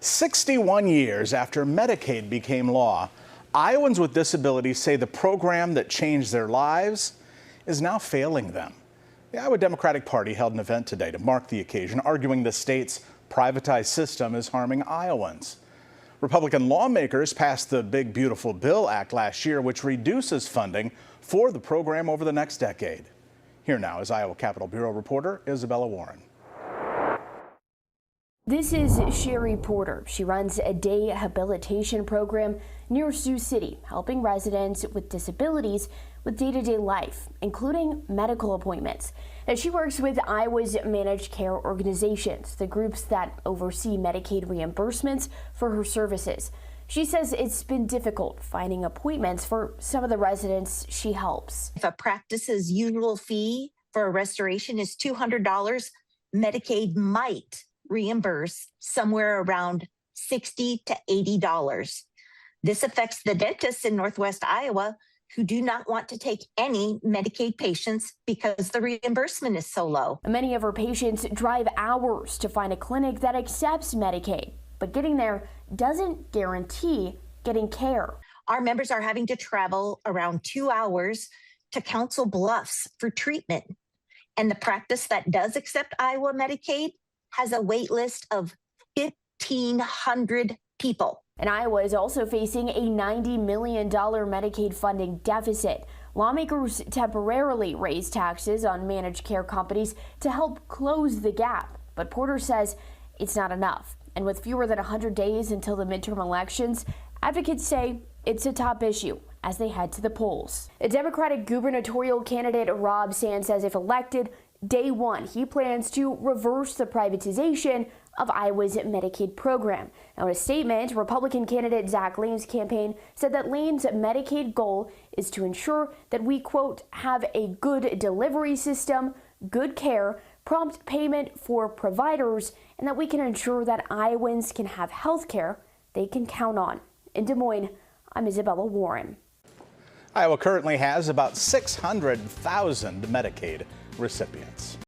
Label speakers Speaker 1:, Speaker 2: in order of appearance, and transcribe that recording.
Speaker 1: 61 years after Medicaid became law, Iowans with disabilities say the program that changed their lives is now failing them. The Iowa Democratic Party held an event today to mark the occasion, arguing the state's privatized system is harming Iowans. Republican lawmakers passed the Big Beautiful Bill Act last year, which reduces funding for the program over the next decade. Here now is Iowa Capitol Bureau reporter Isabella Warren.
Speaker 2: This is Sherry Porter. She runs a day habilitation program near Sioux City, helping residents with disabilities with day-to-day life, including medical appointments. And she works with Iowa's managed care organizations, the groups that oversee Medicaid reimbursements for her services. She says it's been difficult finding appointments for some of the residents she helps.
Speaker 3: If a practice's usual fee for a restoration is $200, Medicaid might reimburse somewhere around $60 to $80. This affects the dentists in Northwest Iowa who do not want to take any Medicaid patients because the reimbursement is so low.
Speaker 2: Many of her patients drive hours to find a clinic that accepts Medicaid, but getting there doesn't guarantee getting care.
Speaker 3: Our members are having to travel around 2 hours to Council Bluffs for treatment. And the practice that does accept Iowa Medicaid has a wait list of 1,500 people.
Speaker 2: And Iowa is also facing a $90 million Medicaid funding deficit. Lawmakers temporarily raised taxes on managed care companies to help close the gap. But Porter says it's not enough. And with fewer than 100 days until the midterm elections, advocates say it's a top issue as they head to the polls. The Democratic gubernatorial candidate Rob Sands says if elected, day one, he plans to reverse the privatization of Iowa's Medicaid program. Now, in a statement, Republican candidate Zach Lane's campaign said that Lane's Medicaid goal is to ensure that we, quote, have a good delivery system, good care, prompt payment for providers, and that we can ensure that Iowans can have health care they can count on. In Des Moines, I'm Isabella Warren.
Speaker 1: Iowa currently has about 600,000 Medicaid recipients.